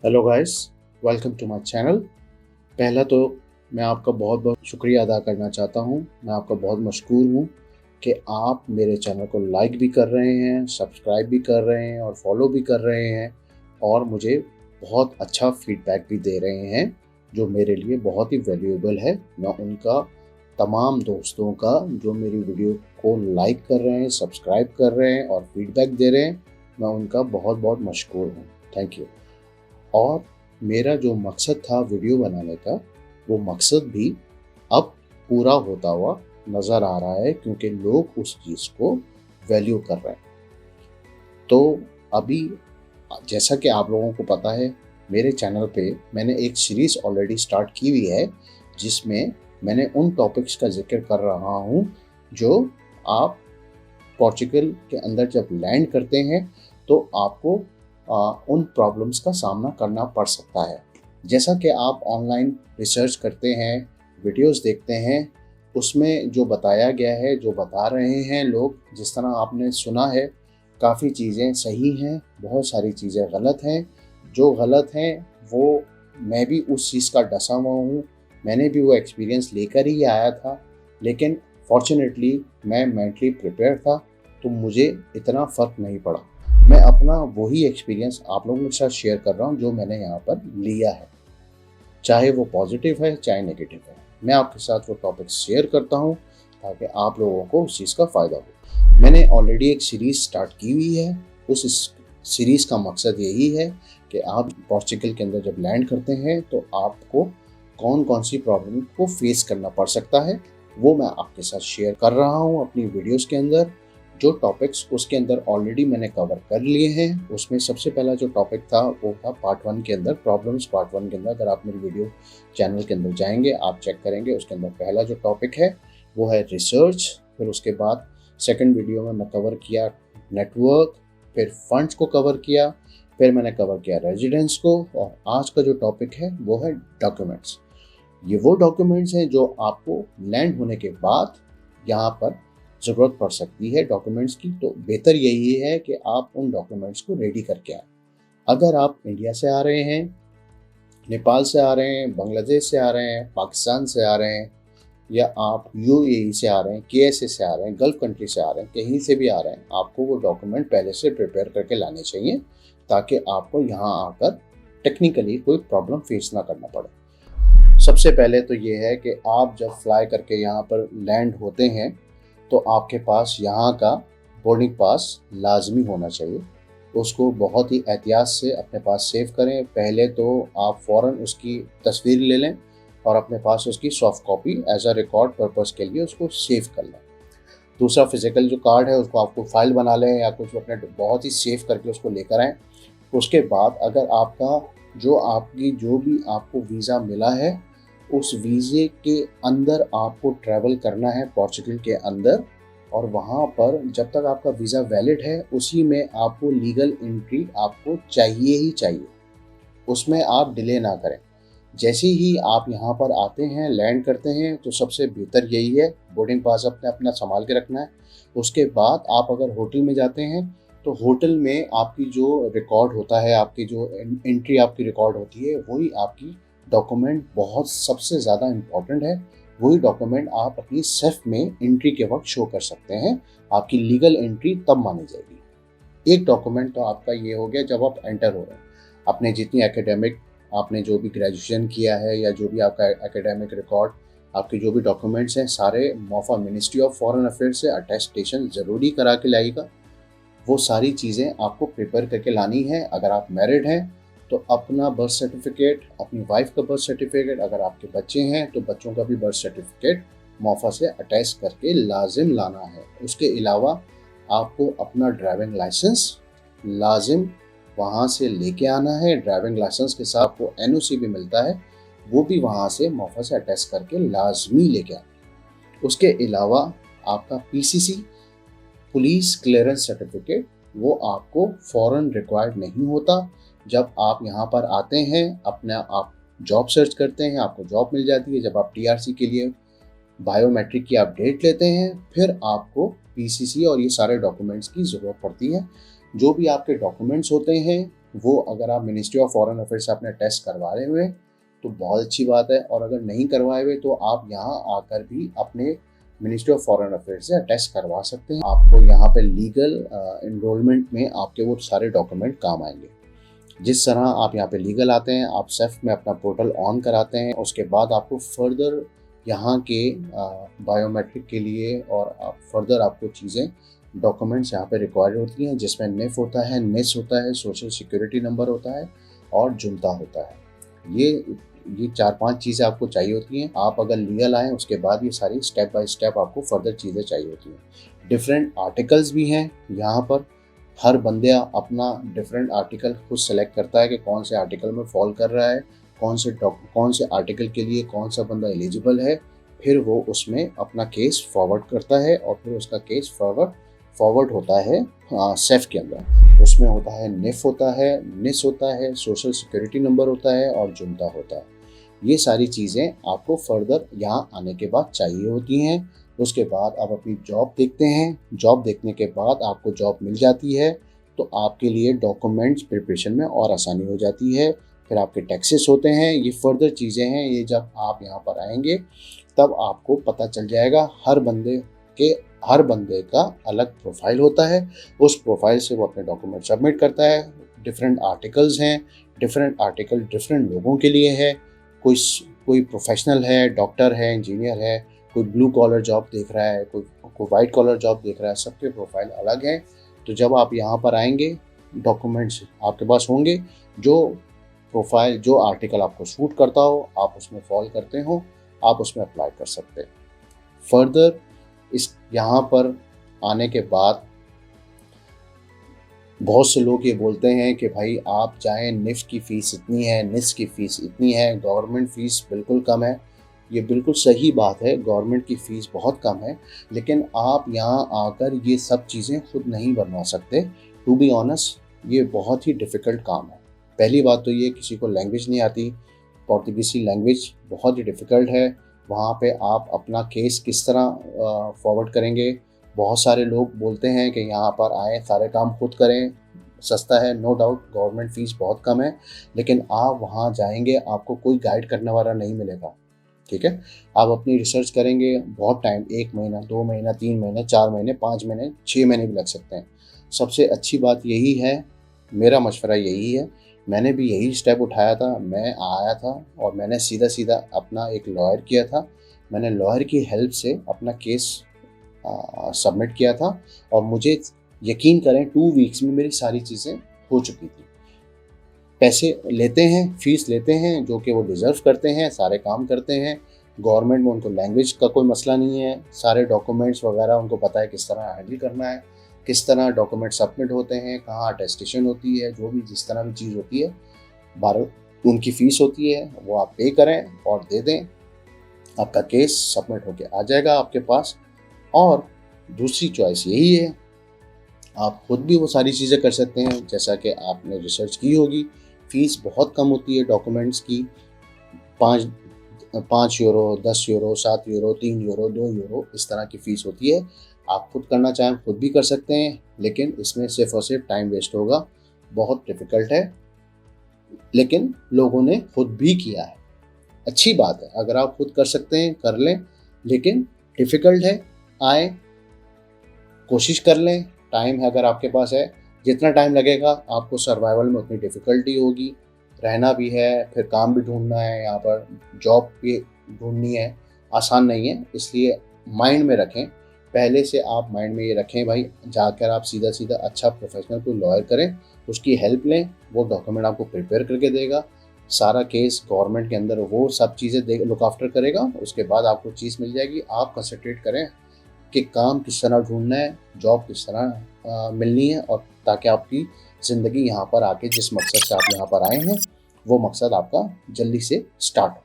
Hello guys, welcome to my channel. पहला तो मैं आपका बहुत बहुत शुक्रिया अदा करना चाहता हूँ। मैं आपका बहुत मशकूर हूँ कि आप मेरे चैनल को लाइक भी कर रहे हैं, सब्सक्राइब भी कर रहे हैं और फॉलो भी कर रहे हैं और मुझे बहुत अच्छा फीडबैक भी दे रहे हैं, जो मेरे लिए बहुत ही वैल्यूएबल है। मैं उनका तमाम दोस्तों का जो मेरी वीडियो को लाइक कर रहे हैं, सब्सक्राइब कर रहे हैं और फीडबैक दे रहे हैं, मैं उनका बहुत बहुत मशकूर हूँ। Thank you. और मेरा जो मकसद था वीडियो बनाने का, वो मकसद भी अब पूरा होता हुआ नज़र आ रहा है, क्योंकि लोग उस चीज़ को वैल्यू कर रहे हैं। तो अभी जैसा कि आप लोगों को पता है, मेरे चैनल पे मैंने एक सीरीज़ ऑलरेडी स्टार्ट की हुई है, जिसमें मैंने उन टॉपिक्स का जिक्र कर रहा हूँ जो आप पोर्चुगल के अंदर जब लैंड करते हैं तो आपको उन प्रॉब्लम्स का सामना करना पड़ सकता है। जैसा कि आप ऑनलाइन रिसर्च करते हैं, वीडियोस देखते हैं, उसमें जो बताया गया है, जो बता रहे हैं लोग, जिस तरह आपने सुना है, काफ़ी चीज़ें सही हैं, बहुत सारी चीज़ें गलत हैं। जो गलत हैं वो मैं भी उस चीज़ का डसा हुआ हूँ, मैंने भी वो एक्सपीरियंस लेकर ही आया था, लेकिन फॉर्चुनेटली मैं मेंटली प्रिपेयर था, तो मुझे इतना फ़र्क नहीं पड़ा। मैं अपना वही एक्सपीरियंस आप लोगों के साथ शेयर कर रहा हूँ जो मैंने यहाँ पर लिया है, चाहे वो पॉजिटिव है चाहे नेगेटिव है। मैं आपके साथ वो टॉपिक शेयर करता हूँ ताकि आप लोगों को उस चीज़ का फ़ायदा हो। मैंने ऑलरेडी एक सीरीज़ स्टार्ट की हुई है। उस सीरीज़ का मकसद यही है कि आप पोर्चुगल के अंदर जब लैंड करते हैं तो आपको कौन कौन सी प्रॉब्लम को फेस करना पड़ सकता है, वो मैं आपके साथ शेयर कर रहा हूँ अपनी वीडियोज़ के अंदर। जो टॉपिक्स उसके अंदर ऑलरेडी मैंने कवर कर लिए हैं, उसमें सबसे पहला जो टॉपिक था वो था पार्ट 1 के अंदर, प्रॉब्लम्स पार्ट 1 के अंदर। अगर आप मेरी वीडियो चैनल के अंदर जाएंगे, आप चेक करेंगे, उसके अंदर पहला जो टॉपिक है वो है रिसर्च। फिर उसके बाद सेकंड वीडियो में मैं कवर किया नेटवर्क, फिर फंड्स को कवर किया, फिर मैंने कवर किया रेजिडेंस को, और आज का जो टॉपिक है वो है डॉक्यूमेंट्स। ये वो डॉक्यूमेंट्स हैं जो आपको लैंड होने के बाद यहाँ पर ज़रूरत पड़ सकती है डॉक्यूमेंट्स की। तो बेहतर यही है कि आप उन डॉक्यूमेंट्स को रेडी करके आएँ। अगर आप इंडिया से आ रहे हैं, नेपाल से आ रहे हैं, बांग्लादेश से आ रहे हैं, पाकिस्तान से आ रहे हैं, या आप यूएई से आ रहे हैं, केएसए से आ रहे हैं, गल्फ कंट्री से आ रहे हैं, कहीं से भी आ रहे हैं, आपको वो डॉक्यूमेंट पहले से प्रिपेयर करके लाने चाहिए, ताकि आपको यहाँ आकर टेक्निकली कोई प्रॉब्लम फेस ना करना पड़े। सबसे पहले तो ये है कि आप जब फ्लाई करके यहाँ पर लैंड होते हैं तो आपके पास यहाँ का बोर्डिंग पास लाजमी होना चाहिए। उसको बहुत ही एहतियात से अपने पास सेव करें। पहले तो आप फ़ौरन उसकी तस्वीर ले लें और अपने पास उसकी soft copy as a record purpose के लिए उसको सेव कर लें। दूसरा, फिज़िकल जो कार्ड है उसको आपको फाइल बना लें या कुछ अपने बहुत ही सेव करके उसको लेकर आएँ। उसके बाद अगर आपकी जो भी आपको वीज़ा मिला है, उस वीज़े के अंदर आपको ट्रैवल करना है पोर्चुगल के अंदर, और वहाँ पर जब तक आपका वीज़ा वैलिड है उसी में आपको लीगल एंट्री आपको चाहिए ही चाहिए। उसमें आप डिले ना करें। जैसे ही आप यहाँ पर आते हैं, लैंड करते हैं, तो सबसे बेहतर यही है बोर्डिंग पास अपने अपना संभाल के रखना है। उसके बाद आप अगर होटल में जाते हैं तो होटल में आपकी जो रिकॉर्ड होता है, आपकी जो एंट्री आपकी रिकॉर्ड होती है, वही आपकी डॉक्यूमेंट बहुत सबसे ज़्यादा इम्पॉर्टेंट है। वही डॉक्यूमेंट आप अपनी सेफ में एंट्री के वक्त शो कर सकते हैं। आपकी लीगल एंट्री तब मानी जाएगी। एक डॉक्यूमेंट तो आपका ये हो गया जब आप एंटर हो रहे हैं। आपने जितनी एकेडमिक, आपने जो भी ग्रेजुएशन किया है या जो भी आपका एकेडमिक रिकॉर्ड, आपके जो भी डॉक्यूमेंट्स हैं, सारे MOFA ministry of foreign affairs से अटेस्टेशन ज़रूरी करा के लाइएगा। वो सारी चीज़ें आपको प्रिपेयर करके लानी है। अगर आप मैरिड हैं तो अपना बर्थ सर्टिफिकेट, अपनी वाइफ का बर्थ सर्टिफिकेट, अगर आपके बच्चे हैं तो बच्चों का भी बर्थ सर्टिफिकेट मोफा से अटैच करके लाजिम लाना है। उसके अलावा आपको अपना ड्राइविंग लाइसेंस लाजिम वहाँ से लेके आना है। ड्राइविंग लाइसेंस के साथ आपको एनओसी भी मिलता है, वो भी वहाँ से मोफा से अटैच करके लाजमी लेके आना। उसके अलावा आपका पीसीसी, पुलिस क्लियरेंस सर्टिफिकेट, वो आपको फ़ौरन रिक्वायर्ड नहीं होता। जब आप यहाँ पर आते हैं, अपना आप जॉब सर्च करते हैं, आपको जॉब मिल जाती है, जब आप टीआरसी के लिए बायोमेट्रिक की आप डेट लेते हैं, फिर आपको पीसीसी और ये सारे डॉक्यूमेंट्स की ज़रूरत पड़ती है। जो भी आपके डॉक्यूमेंट्स होते हैं वो अगर आप मिनिस्ट्री ऑफ फॉरेन अफेयर्स से अपने टेस्ट करवा रहे हुए तो बहुत अच्छी बात है, और अगर नहीं करवाए हुए तो आप यहाँ आकर भी अपने मिनिस्ट्री ऑफ फॉरेन अफेयर्स से टेस्ट करवा सकते हैं। आपको यहाँ पे लीगल इनरोलमेंट में आपके वो सारे डॉक्यूमेंट काम आएंगे। जिस तरह आप यहाँ पे लीगल आते हैं, आप सेफ में अपना पोर्टल ऑन कराते हैं, उसके बाद आपको फर्दर यहाँ के बायोमेट्रिक के लिए और फर्दर आपको चीज़ें डॉक्यूमेंट्स यहाँ पे रिक्वायर्ड होती हैं, जिसमें निफ होता है, निस होता है, सोशल सिक्योरिटी नंबर होता है और जुनता होता है। ये 4-5 चीज़ें आपको चाहिए होती हैं। आप अगर लीगल आएँ उसके बाद ये सारी स्टेप बाय स्टेप आपको फर्दर चीज़ें चाहिए होती हैं। डिफरेंट आर्टिकल्स भी हैं यहाँ पर। हर बंदा अपना डिफरेंट आर्टिकल खुद सेलेक्ट करता है कि कौन से आर्टिकल में फॉल कर रहा है, कौन से आर्टिकल के लिए कौन सा बंदा एलिजिबल है। फिर वो उसमें अपना केस फॉरवर्ड करता है और फिर उसका केस फॉरवर्ड होता है सेफ के अंदर। उसमें होता है निफ होता है, निस होता है, सोशल सिक्योरिटी नंबर होता है और जुनता होता है। ये सारी चीज़ें आपको फर्दर यहाँ आने के बाद चाहिए होती हैं। उसके बाद आप अपनी जॉब देखते हैं। जॉब देखने के बाद आपको जॉब मिल जाती है तो आपके लिए डॉक्यूमेंट्स प्रिपरेशन में और आसानी हो जाती है। फिर आपके टैक्सेस होते हैं, ये फर्दर चीज़ें हैं। ये जब आप यहाँ पर आएंगे तब आपको पता चल जाएगा। हर बंदे का अलग प्रोफाइल होता है, उस प्रोफाइल से वो अपने डॉक्यूमेंट सबमिट करता है। डिफरेंट आर्टिकल्स हैं, डिफरेंट आर्टिकल डिफरेंट लोगों के लिए है। कोई प्रोफेशनल है, डॉक्टर है, इंजीनियर है, कोई ब्लू कॉलर जॉब देख रहा है, कोई वाइट कॉलर जॉब देख रहा है। सबके प्रोफाइल अलग हैं। तो जब आप यहाँ पर आएंगे, डॉक्यूमेंट्स आपके पास होंगे, जो आर्टिकल आपको सूट करता हो, आप उसमें फॉल करते हो, आप उसमें अप्लाई कर सकते हैं। फर्दर यहाँ पर आने के बाद बहुत से लोग ये बोलते हैं कि भाई आप जाएं, निफ की फ़ीस इतनी है, निस की फ़ीस इतनी है, गवर्नमेंट फ़ीस बिल्कुल कम है। ये बिल्कुल सही बात है, गवर्नमेंट की फ़ीस बहुत कम है, लेकिन आप यहाँ आकर ये सब चीज़ें खुद नहीं बनवा सकते। टू बी ऑनेस्ट, ये बहुत ही डिफ़िकल्ट काम है। पहली बात तो ये, किसी को लैंग्वेज नहीं आती, पोर्तुगीज़ी लैंग्वेज बहुत ही डिफ़िकल्ट है। वहाँ पे आप अपना केस किस तरह फॉरवर्ड करेंगे। बहुत सारे लोग बोलते हैं कि यहाँ पर आएँ, सारे काम खुद करें, सस्ता है। नो डाउट गवर्नमेंट फ़ीस बहुत कम है, लेकिन आप वहाँ जाएंगे, आपको कोई गाइड करने वाला नहीं मिलेगा। ठीक है, आप अपनी रिसर्च करेंगे, बहुत टाइम, 1 महीना, 2 महीना, 3 महीने, 4 महीने, 5 महीने, 6 महीने भी लग सकते हैं। सबसे अच्छी बात यही है, मेरा मशवरा यही है, मैंने भी यही स्टेप उठाया था। मैं आया था और मैंने सीधा अपना एक लॉयर किया था। मैंने लॉयर की हेल्प से अपना केस सबमिट किया था और मुझे यकीन करें 2 वीक्स में मेरी सारी चीज़ें हो चुकी थी। पैसे लेते हैं, फ़ीस लेते हैं जो कि वो डिज़र्व करते हैं, सारे काम करते हैं। गवर्नमेंट में उनको लैंग्वेज का कोई मसला नहीं है, सारे डॉक्यूमेंट्स वगैरह उनको पता है किस तरह हैंडल करना है, किस तरह डॉक्यूमेंट सबमिट होते हैं, कहाँ अटेस्टेशन होती है, जो भी जिस तरह भी चीज़ होती है, उनकी फ़ीस होती है, वो आप पे करें और दे दें, आपका केस सबमिट होके आ जाएगा आपके पास। और दूसरी चॉइस यही है, आप खुद भी वो सारी चीज़ें कर सकते हैं, जैसा कि आपने रिसर्च की होगी। फ़ीस बहुत कम होती है डॉक्यूमेंट्स की, 5 euro, 10 euro, 7 euro, 3 euro, 2 euro, इस तरह की फ़ीस होती है। आप खुद करना चाहें खुद भी कर सकते हैं, लेकिन इसमें सिर्फ़ और सिर्फ टाइम वेस्ट होगा, बहुत डिफ़िकल्ट है, लेकिन लोगों ने खुद भी किया है। अच्छी बात है, अगर आप खुद कर सकते हैं कर लें, लेकिन डिफ़िकल्ट है। आएँ, कोशिश कर लें, टाइम है अगर आपके पास है। जितना टाइम लगेगा आपको सर्वाइवल में उतनी डिफ़िकल्टी होगी। रहना भी है, फिर काम भी ढूँढना है, यहाँ पर जॉब भी ढूँढनी है, आसान नहीं है। इसलिए माइंड में रखें, पहले से आप माइंड में ये रखें भाई, जाकर आप सीधा अच्छा प्रोफेशनल कोई लॉयर करें, उसकी हेल्प लें, वो डॉक्यूमेंट आपको प्रिपेयर करके देगा। सारा केस गवर्नमेंट के अंदर वो सब चीज़ें लुक आफ्टर करेगा। उसके बाद आपको चीज़ मिल जाएगी। आप कंसंट्रेट करें कि काम किस तरह ढूंढना है, जॉब किस तरह मिलनी है, और ताकि आपकी ज़िंदगी यहाँ पर आके जिस मकसद से आप यहाँ पर आए हैं वो मकसद आपका जल्दी से स्टार्ट हो।